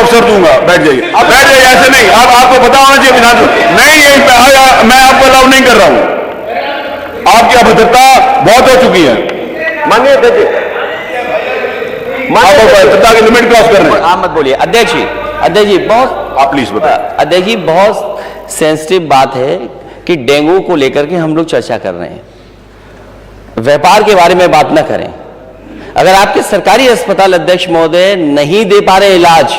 अवसर दूंगा, बैठ जाइए, बैठ जाइए, ऐसे नहीं, आपको पता होना चाहिए विधानसभा नहीं, यही मैं आपको अलाउ नहीं कर रहा हूं, आपकी अभद्रता बहुत हो चुकी है। माननीय अध्यक्ष की लिमिट क्रॉस कर रहे हैं। आप मत बोलिए अध्यक्ष जी, बहुत आप प्लीज बताएं। अध्यक्ष जी, बहुत सेंसिटिव बात है कि डेंगू को लेकर के हम लोग चर्चा कर रहे हैं, व्यापार के बारे में बात ना करें। अगर आपके सरकारी अस्पताल अध्यक्ष महोदय नहीं दे पा रहे इलाज,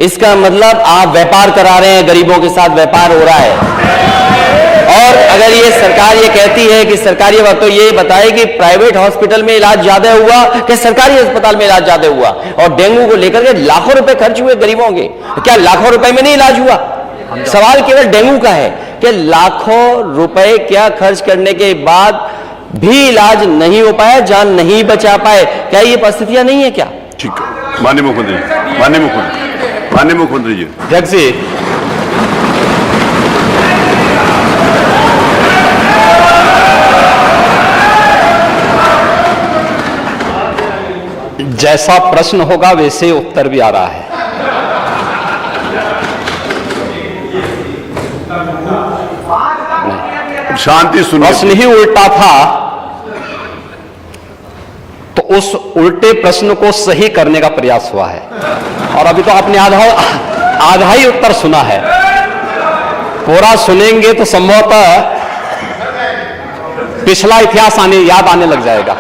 इसका मतलब आप व्यापार करा रहे हैं, गरीबों के साथ व्यापार हो रहा है। और अगर ये सरकार ये कहती है कि सरकारी, तो ये बताए कि प्राइवेट हॉस्पिटल में इलाज ज्यादा हुआ कि सरकारी अस्पताल में इलाज ज्यादा हुआ। और डेंगू को लेकर के लाखों रुपए खर्च हुए गरीबों के, क्या लाखों रुपए में नहीं इलाज हुआ? सवाल केवल डेंगू का है कि लाखों रुपए क्या खर्च करने के बाद भी इलाज नहीं हो पाया, जान नहीं बचा पाए, क्या ये परिस्थितियां नहीं है क्या? ठीक है, माननीय मुख्यमंत्री जी। अध्यक्ष जी, जैसा प्रश्न होगा वैसे उत्तर भी आ रहा है। शांति सुनिए। प्रश्न ही उल्टा था तो उस उल्टे प्रश्न को सही करने का प्रयास हुआ है, और अभी तो आपने आधा ही उत्तर सुना है। पूरा सुनेंगे तो संभवतः पिछला इतिहास याद आने लग जाएगा।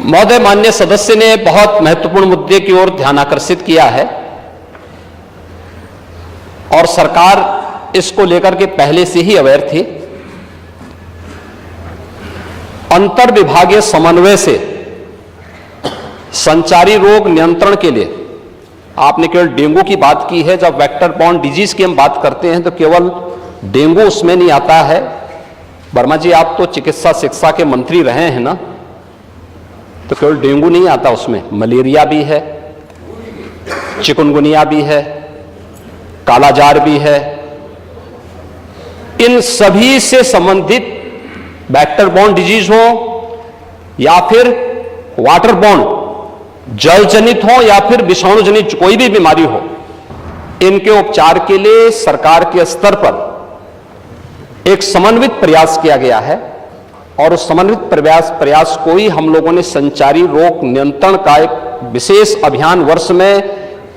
महोदय, माननीय सदस्य ने बहुत महत्वपूर्ण मुद्दे की ओर ध्यान आकर्षित किया है, और सरकार इसको लेकर के पहले से ही अवेयर थी। अंतर विभागीय समन्वय से संचारी रोग नियंत्रण के लिए, आपने केवल डेंगू की बात की है, जब वेक्टर बॉर्न डिजीज की हम बात करते हैं तो केवल डेंगू उसमें नहीं आता है। वर्मा जी, आप तो चिकित्सा शिक्षा के मंत्री रहे हैं ना, तो केवल डेंगू नहीं आता उसमें, मलेरिया भी है, चिकनगुनिया भी है, कालाजार भी है। इन सभी से संबंधित वेक्टर बॉर्न डिजीज हो या फिर वाटर बॉर्न, जल जनित हो या फिर विषाणु जनित कोई भी बीमारी हो, इनके उपचार के लिए सरकार के स्तर पर एक समन्वित प्रयास किया गया है। और उस समन्वित प्रयास को ही हम लोगों ने संचारी रोग नियंत्रण का एक विशेष अभियान, वर्ष में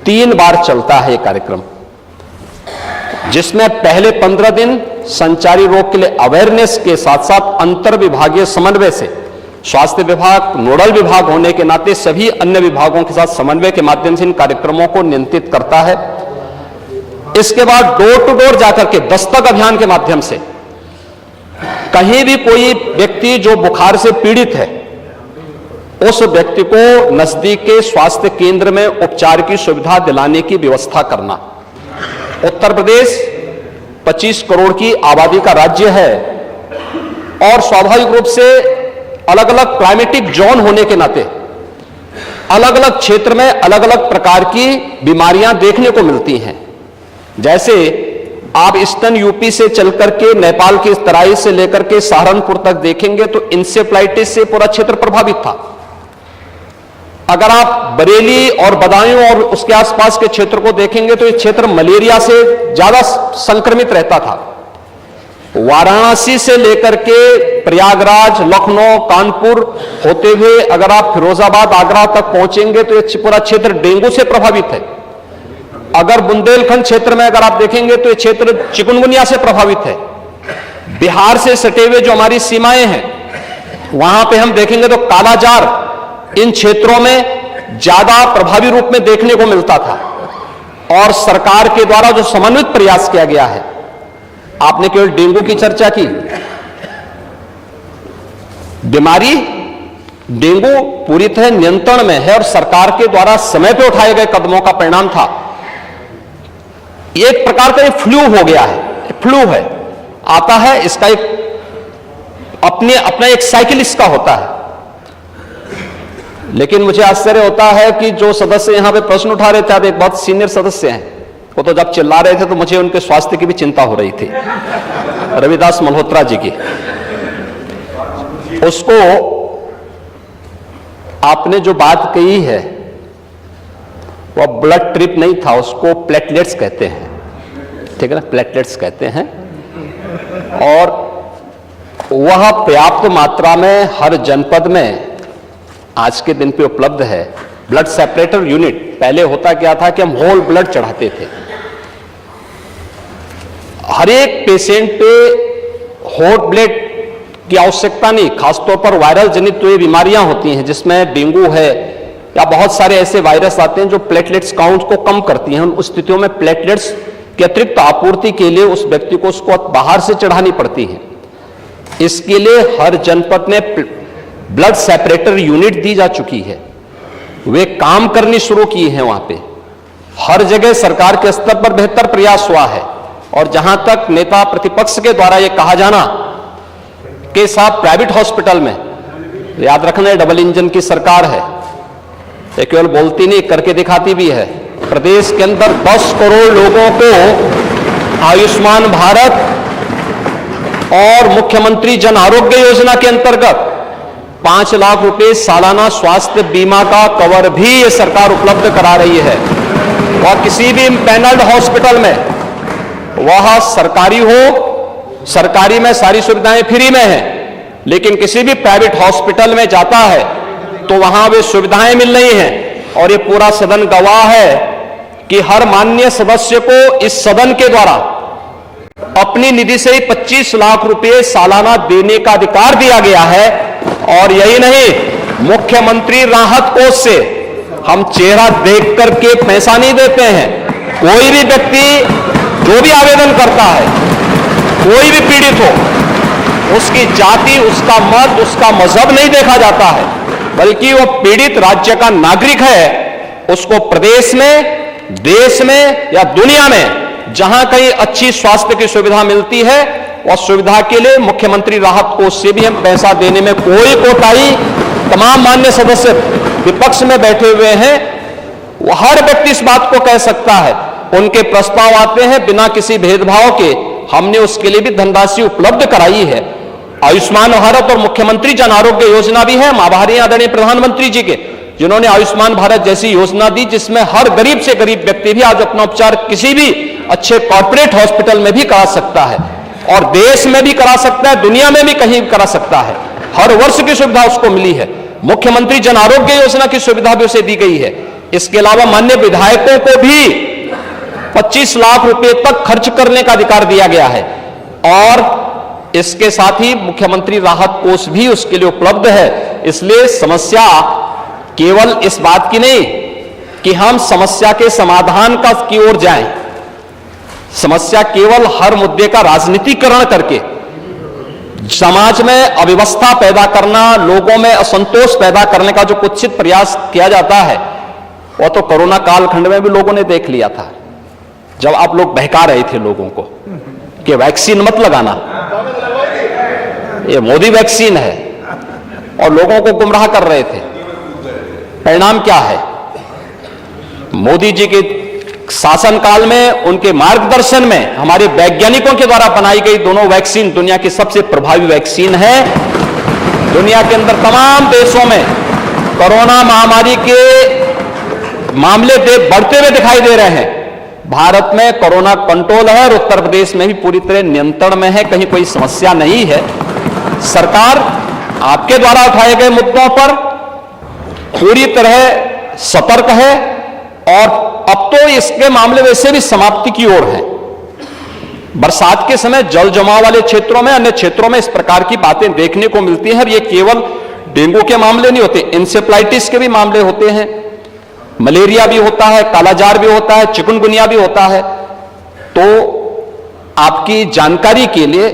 3 बार चलता है कार्यक्रम, जिसमें पहले 15 दिन संचारी रोग के लिए अवेयरनेस के साथ साथ अंतर विभागीय समन्वय से स्वास्थ्य विभाग नोडल विभाग होने के नाते सभी अन्य विभागों के साथ समन्वय के माध्यम से इन कार्यक्रमों को नियंत्रित करता है। इसके बाद डोर टू डोर जाकर के दस्तक अभियान के माध्यम से कहीं भी कोई व्यक्ति जो बुखार से पीड़ित है, उस व्यक्ति को नजदीक के स्वास्थ्य केंद्र में उपचार की सुविधा दिलाने की व्यवस्था करना। उत्तर प्रदेश 25 करोड़ की आबादी का राज्य है, और स्वाभाविक रूप से अलग अलग क्लाइमेटिक जोन होने के नाते अलग अलग क्षेत्र में अलग अलग प्रकार की बीमारियां देखने को मिलती हैं। जैसे आप ईस्टर्न यूपी से चल करके नेपाल की तराई से लेकर के सहारनपुर तक देखेंगे तो इंसेफ्लाइटिस से पूरा क्षेत्र प्रभावित था। अगर आप बरेली और बदायूं और उसके आसपास के क्षेत्र को देखेंगे तो ये क्षेत्र मलेरिया से ज्यादा संक्रमित रहता था। वाराणसी से लेकर के प्रयागराज, लखनऊ, कानपुर होते हुए अगर आप फिरोजाबाद, आगरा तक पहुंचेंगे तो ये पूरा क्षेत्र डेंगू से प्रभावित है। अगर बुंदेलखंड क्षेत्र में अगर आप देखेंगे तो ये क्षेत्र चिकनगुनिया से प्रभावित है। बिहार से सटे हुए जो हमारी सीमाएं हैं वहां पे हम देखेंगे तो कालाजार इन क्षेत्रों में ज्यादा प्रभावी रूप में देखने को मिलता था। और सरकार के द्वारा जो समन्वित प्रयास किया गया है, आपने केवल डेंगू की चर्चा की, बीमारी डेंगू पूरी तरह नियंत्रण में है और सरकार के द्वारा समय पर उठाए गए कदमों का परिणाम था। ये एक प्रकार का फ्लू हो गया है, फ्लू है, आता है, इसका एक अपना एक साइकिल इसका होता है। लेकिन मुझे आश्चर्य होता है कि जो सदस्य यहां पे प्रश्न उठा रहे थे, एक बहुत सीनियर सदस्य हैं, वो तो जब चिल्ला रहे थे तो मुझे उनके स्वास्थ्य की भी चिंता हो रही थी, रविदास मल्होत्रा जी की। उसको आपने जो बात कही है वह ब्लड ट्रिप नहीं था, उसको प्लेटलेट्स कहते हैं, ठीक है ना, प्लेटलेट्स कहते हैं। और वह पर्याप्त मात्रा में हर जनपद में आज के दिन पे उपलब्ध है। ब्लड सेपरेटर यूनिट, पहले होता क्या था कि हम होल ब्लड चढ़ाते थे। हर एक पेशेंट पे होल ब्लड की आवश्यकता नहीं, खासतौर पर वायरल जनित तो ये बीमारियां होती हैं जिसमें डेंगू है या बहुत सारे ऐसे वायरस आते हैं जो प्लेटलेट्स काउंट को कम करती हैं। उन स्थितियों में प्लेटलेट्स की अतिरिक्त आपूर्ति के लिए उस व्यक्ति को उसको बाहर से चढ़ानी पड़ती है। इसके लिए हर जनपद में ब्लड सेपरेटर यूनिट दी जा चुकी है, वे काम करनी शुरू की है। वहां पे हर जगह सरकार के स्तर पर बेहतर प्रयास हुआ है। और जहां तक नेता प्रतिपक्ष के द्वारा यह कहा जाना कि साहब प्राइवेट हॉस्पिटल में, याद रखना डबल इंजन की सरकार है, ये केवल बोलती नहीं करके दिखाती भी है। प्रदेश के अंदर 10 करोड़ लोगों को आयुष्मान भारत और मुख्यमंत्री जन आरोग्य योजना के अंतर्गत 5 लाख रुपए सालाना स्वास्थ्य बीमा का कवर भी ये सरकार उपलब्ध करा रही है। और किसी भी पैनल्ड हॉस्पिटल में, वह सरकारी हो, सरकारी में सारी सुविधाएं फ्री में हैं, लेकिन किसी भी प्राइवेट हॉस्पिटल में जाता है तो वहां वे सुविधाएं मिल रही हैं। और ये पूरा सदन गवाह है कि हर माननीय सदस्य को इस सदन के द्वारा अपनी निधि से ही 25 लाख रुपए सालाना देने का अधिकार दिया गया है। और यही नहीं, मुख्यमंत्री राहत कोष से हम चेहरा देख करके पैसा नहीं देते हैं। कोई भी व्यक्ति जो भी आवेदन करता है, कोई भी पीड़ित हो, उसकी जाति, उसका मत, उसका मजहब नहीं देखा जाता है, बल्कि वो पीड़ित राज्य का नागरिक है। उसको प्रदेश में, देश में या दुनिया में जहां कहीं अच्छी स्वास्थ्य की सुविधा मिलती है, और सुविधा के लिए मुख्यमंत्री राहत कोष से भी हम पैसा देने में कोई कोताही, तमाम मान्य सदस्य विपक्ष में बैठे हुए हैं, वो हर व्यक्ति इस बात को कह सकता है। उनके प्रस्ताव आते हैं बिना किसी भेदभाव के, हमने उसके लिए भी धनराशि उपलब्ध कराई है। आयुष्मान भारत और मुख्यमंत्री जन आरोग्य योजना भी है। हम आभारी आदरणीय प्रधानमंत्री जी के, जिन्होंने आयुष्मान भारत जैसी योजना दी जिसमें हर गरीब से गरीब व्यक्ति भी आज अपना उपचार किसी भी अच्छे कॉर्पोरेट हॉस्पिटल में भी करा सकता है, और देश में भी करा सकता है, दुनिया में भी कहीं करा सकता है। हर वर्ष की सुविधा उसको मिली है। मुख्यमंत्री जन आरोग्य योजना की सुविधा भी उसे दी गई है। इसके अलावा माननीय विधायकों को भी 25 लाख रुपए तक खर्च करने का अधिकार दिया गया है। और इसके साथ ही मुख्यमंत्री राहत कोष भी उसके लिए उपलब्ध है। इसलिए समस्या केवल इस बात की नहीं कि हम समस्या के समाधान की ओर जाएं, समस्या केवल हर मुद्दे का राजनीतिकरण करके समाज में अव्यवस्था पैदा करना, लोगों में असंतोष पैदा करने का जो कुत्सित प्रयास किया जाता है, वो तो कोरोना कालखंड में भी लोगों ने देख लिया था, जब आप लोग बहका रहे थे लोगों को कि वैक्सीन मत लगाना, ये मोदी वैक्सीन है, और लोगों को गुमराह कर रहे थे। परिणाम क्या है? मोदी जी के शासनकाल में, उनके मार्गदर्शन में हमारे वैज्ञानिकों के द्वारा बनाई गई दोनों वैक्सीन दुनिया की सबसे प्रभावी वैक्सीन है। दुनिया के अंदर तमाम देशों में कोरोना महामारी के मामले बढ़ते हुए दिखाई दे रहे हैं। भारत में कोरोना कंट्रोल है और उत्तर प्रदेश में भी पूरी तरह नियंत्रण में है, कहीं कोई समस्या नहीं है। सरकार आपके द्वारा उठाए गए मुद्दों पर पूरी तरह सतर्क है, और अब तो इसके मामले वैसे भी समाप्ति की ओर है। बरसात के समय जल जमाव वाले क्षेत्रों में, अन्य क्षेत्रों में इस प्रकार की बातें देखने को मिलती हैं। और ये केवल डेंगू के मामले नहीं होते, इंसेफ्लाइटिस के भी मामले होते हैं, मलेरिया भी होता है, कालाजार भी होता है, चिकनगुनिया भी होता है। तो आपकी जानकारी के लिए,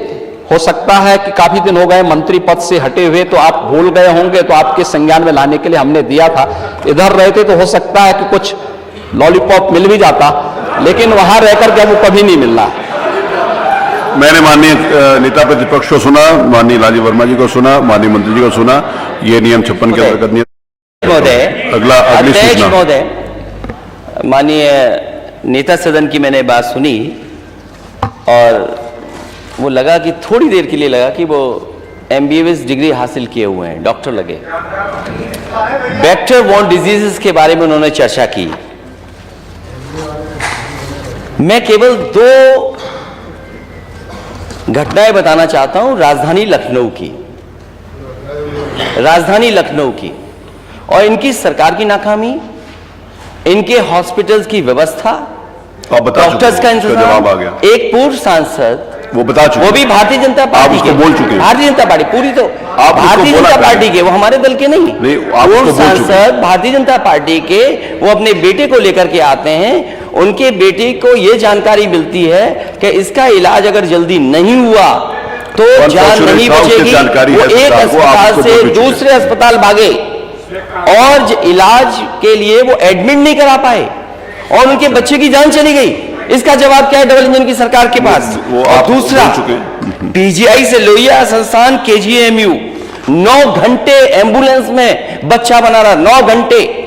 हो सकता है कि काफी दिन हो गए मंत्री पद से हटे हुए, तो आप भूल गए होंगे, तो आपके संज्ञान में लाने के लिए हमने दिया था। इधर रहते तो हो सकता है कि कुछ लॉलीपॉप मिल भी जाता, लेकिन वहां रहकर के वो कभी नहीं मिलना। मैंने माननीय नेता प्रतिपक्ष को सुना, माननीय लालजी वर्मा जी को सुना, माननीय मंत्री जी को सुना। ये नियम 56 के अंतर्गत महोदय, अगली सूचना। महोदय, माननीय नेता सदन की मैंने बात सुनी और वो लगा कि थोड़ी देर के लिए लगा कि वो MBBS डिग्री हासिल किए हुए हैं, डॉक्टर लगे। वेक्टर बॉर्न डिजीजेस के बारे में उन्होंने चर्चा की मैं केवल 2 घटनाएं बताना चाहता हूं राजधानी लखनऊ की और इनकी सरकार की नाकामी, इनके हॉस्पिटल्स की व्यवस्था, आप बता चुके डॉक्टर्स का हैं, उसका जवाब आ इंतजाम। गया। एक पूर्व सांसद, वो बता चुके वो भी भारतीय जनता पार्टी उसको के, बोल चुके हैं। भारतीय जनता पार्टी पूरी तो उसको भारतीय बोला जनता पहले। पार्टी के, वो हमारे दल के नहीं, नहीं, आप उसको पूर्व बोल चुके हैं। सांसद भारतीय जनता पार्टी के, वो अपने बेटे को लेकर के आते हैं। उनके बेटे को यह जानकारी मिलती है कि इसका इलाज अगर जल्दी नहीं हुआ तो जान नहीं बचेगी। वो एक अस्पताल से दूसरे अस्पताल भागे और इलाज के लिए वो एडमिट नहीं करा पाए और उनके बच्चे की जान चली गई। इसका जवाब क्या है डबल इंजन की सरकार के पास? वो और आप दूसरा, बोल चुके हैं। पीजीआई से लोहिया संस्थान केजीएमयू 9 घंटे एम्बुलेंस में बच्चा बना रहा, 9 घंटे,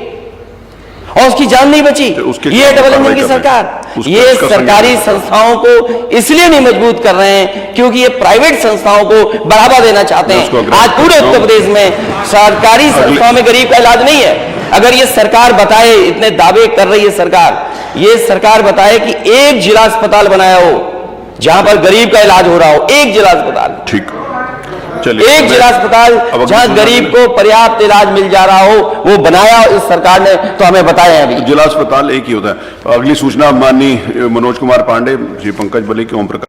और उसकी जान नहीं बची। ये डबल इंजन की सरकार। ये सरकारी संस्थाओं को इसलिए नहीं मजबूत कर रहे हैं क्योंकि ये प्राइवेट संस्थाओं को बढ़ावा देना चाहते हैं। आज पूरे उत्तर प्रदेश में सरकारी संस्थाओं में गरीब का इलाज नहीं है। अगर ये सरकार बताए, इतने दावे कर रही है सरकार, ये सरकार बताए कि एक जिला अस्पताल बनाया हो जहां पर गरीब का इलाज हो रहा हो, एक जिला अस्पताल, ठीक, चलिए, एक जिला अस्पताल जहां गरीब को पर्याप्त इलाज मिल जा रहा हो, वो बनाया इस सरकार ने, तो हमें बताया अभी। जिला अस्पताल एक ही होता है। अगली सूचना माननीय मनोज कुमार पांडे, श्री पंकज बली के ओम प्रकाश,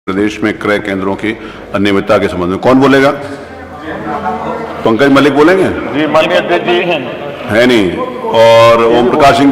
प्रदेश में क्रय केंद्रों की अनियमितता के संबंध में कौन बोलेगा? पंकज मलिक बोलेंगे? जी माननीय अध्यक्ष जी है नहीं, और ओम प्रकाश सिंह